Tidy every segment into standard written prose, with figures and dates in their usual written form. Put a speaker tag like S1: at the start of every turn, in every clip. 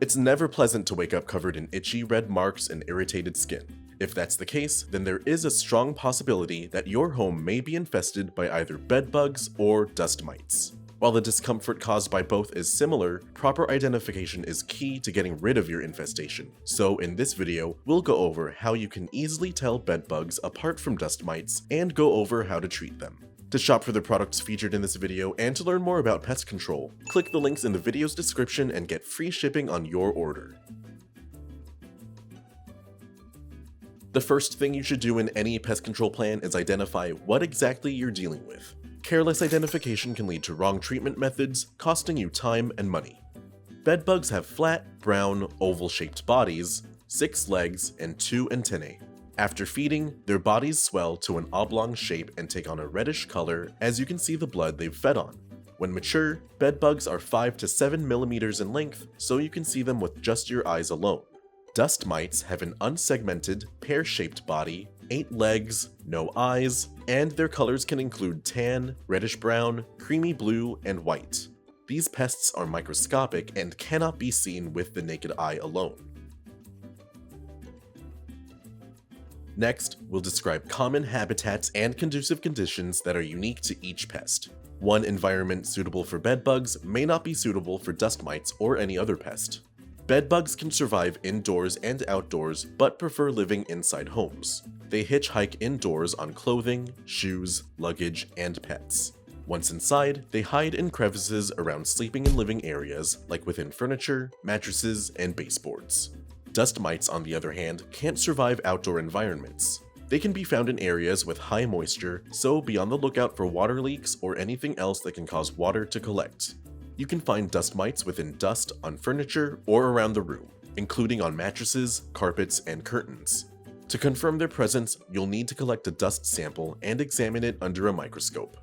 S1: It's never pleasant to wake up covered in itchy red marks and irritated skin. If that's the case, then there is a strong possibility that your home may be infested by either bed bugs or dust mites. While the discomfort caused by both is similar, proper identification is key to getting rid of your infestation. So in this video, we'll go over how you can easily tell bed bugs apart from dust mites and go over how to treat them. To shop for the products featured in this video and to learn more about pest control, click the links in the video's description and get free shipping on your order. The first thing you should do in any pest control plan is identify what exactly you're dealing with. Careless identification can lead to wrong treatment methods, costing you time and money. Bed bugs have flat, brown, oval-shaped bodies, 6 legs, and 2 antennae. After feeding, their bodies swell to an oblong shape and take on a reddish color as you can see the blood they've fed on. When mature, bed bugs are 5 to 7 millimeters in length, so you can see them with just your eyes alone. Dust mites have an unsegmented, pear-shaped body, 8 legs, no eyes, and their colors can include tan, reddish-brown, creamy blue, and white. These pests are microscopic and cannot be seen with the naked eye alone. Next, we'll describe common habitats and conducive conditions that are unique to each pest. One environment suitable for bed bugs may not be suitable for dust mites or any other pest. Bed bugs can survive indoors and outdoors, but prefer living inside homes. They hitchhike indoors on clothing, shoes, luggage, and pets. Once inside, they hide in crevices around sleeping and living areas, like within furniture, mattresses, and baseboards. Dust mites, on the other hand, can't survive outdoor environments. They can be found in areas with high moisture, so be on the lookout for water leaks or anything else that can cause water to collect. You can find dust mites within dust on furniture or around the room, including on mattresses, carpets, and curtains. To confirm their presence, you'll need to collect a dust sample and examine it under a microscope.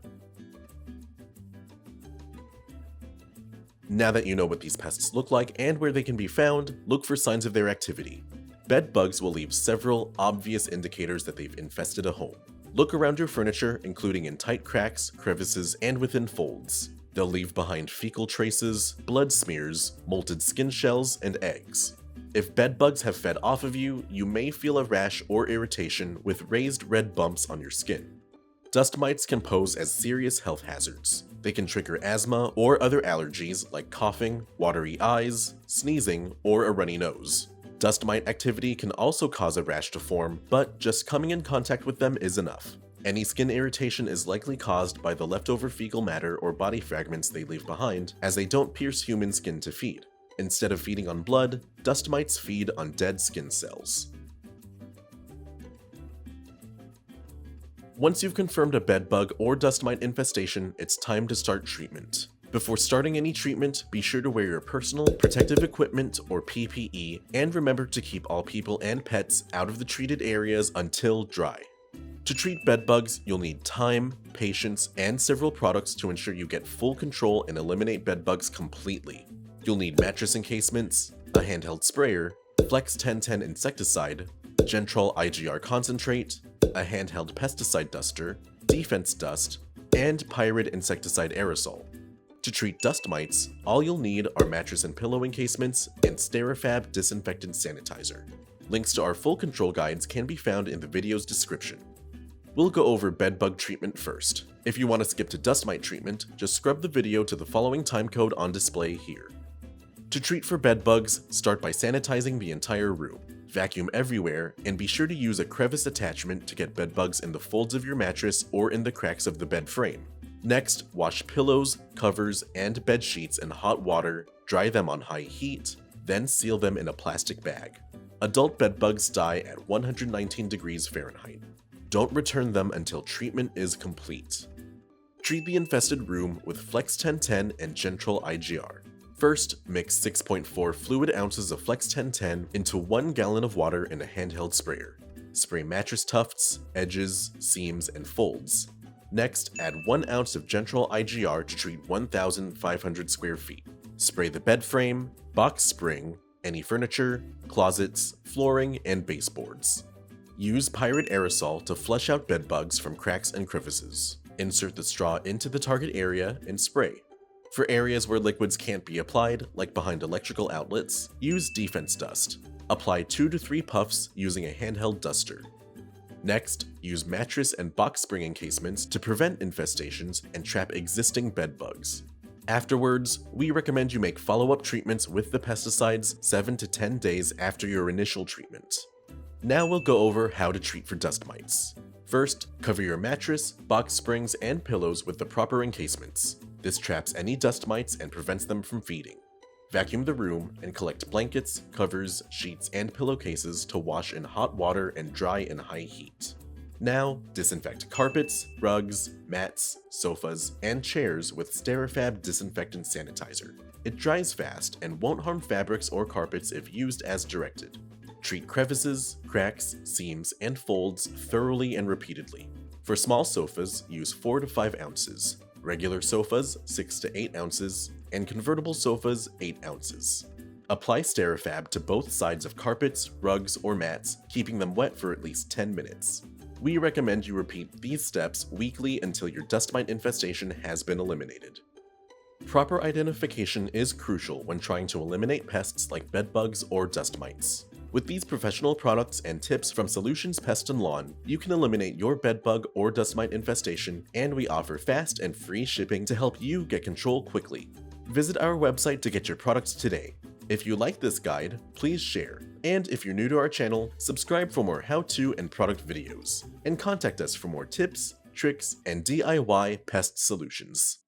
S1: Now that you know what these pests look like and where they can be found, look for signs of their activity. Bed bugs will leave several obvious indicators that they've infested a home. Look around your furniture, including in tight cracks, crevices, and within folds. They'll leave behind fecal traces, blood smears, molted skin shells, and eggs. If bed bugs have fed off of you, you may feel a rash or irritation with raised red bumps on your skin. Dust mites can pose as serious health hazards. They can trigger asthma or other allergies like coughing, watery eyes, sneezing, or a runny nose. Dust mite activity can also cause a rash to form, but just coming in contact with them is enough. Any skin irritation is likely caused by the leftover fecal matter or body fragments they leave behind, as they don't pierce human skin to feed. Instead of feeding on blood, dust mites feed on dead skin cells. Once you've confirmed a bed bug or dust mite infestation, it's time to start treatment. Before starting any treatment, be sure to wear your personal protective equipment or PPE, and remember to keep all people and pets out of the treated areas until dry. To treat bed bugs, you'll need time, patience, and several products to ensure you get full control and eliminate bed bugs completely. You'll need mattress encasements, a handheld sprayer, Flex 1010 insecticide, Gentrol IGR concentrate, a handheld pesticide duster, defense dust, and Pyrid insecticide aerosol. To treat dust mites, all you'll need are mattress and pillow encasements and Sterifab disinfectant sanitizer. Links to our full control guides can be found in the video's description. We'll go over bed bug treatment first. If you want to skip to dust mite treatment, just scrub the video to the following timecode on display here. To treat for bed bugs, start by sanitizing the entire room. Vacuum everywhere, and be sure to use a crevice attachment to get bed bugs in the folds of your mattress or in the cracks of the bed frame. Next, wash pillows, covers, and bed sheets in hot water, dry them on high heat, then seal them in a plastic bag. Adult bed bugs die at 119 degrees Fahrenheit. Don't return them until treatment is complete. Treat the infested room with Flex 1010 and Gentrol IGR. First, mix 6.4 fluid ounces of Flex 1010 into 1 gallon of water in a handheld sprayer. Spray mattress tufts, edges, seams, and folds. Next, add 1 ounce of Gentrol IGR to treat 1,500 square feet. Spray the bed frame, box spring, any furniture, closets, flooring, and baseboards. Use Pyrid aerosol to flush out bed bugs from cracks and crevices. Insert the straw into the target area and spray. For areas where liquids can't be applied, like behind electrical outlets, use defense dust. Apply 2 to 3 puffs using a handheld duster. Next, use mattress and box spring encasements to prevent infestations and trap existing bed bugs. Afterwards, we recommend you make follow-up treatments with the pesticides 7 to 10 days after your initial treatment. Now we'll go over how to treat for dust mites. First, cover your mattress, box springs, and pillows with the proper encasements. This traps any dust mites and prevents them from feeding. Vacuum the room and collect blankets, covers, sheets, and pillowcases to wash in hot water and dry in high heat. Now, disinfect carpets, rugs, mats, sofas, and chairs with Sterifab disinfectant sanitizer. It dries fast and won't harm fabrics or carpets if used as directed. Treat crevices, cracks, seams, and folds thoroughly and repeatedly. For small sofas, use 4 to 5 ounces, regular sofas 6 to 8 ounces, and convertible sofas 8 ounces. Apply Sterifab to both sides of carpets, rugs, or mats, keeping them wet for at least 10 minutes. We recommend you repeat these steps weekly until your dust mite infestation has been eliminated. Proper identification is crucial when trying to eliminate pests like bedbugs or dust mites. With these professional products and tips from Solutions Pest and Lawn, you can eliminate your bedbug or dust mite infestation, and we offer fast and free shipping to help you get control quickly. Visit our website to get your products today. If you like this guide, please share. And if you're new to our channel, subscribe for more how-to and product videos. And contact us for more tips, tricks, and DIY pest solutions.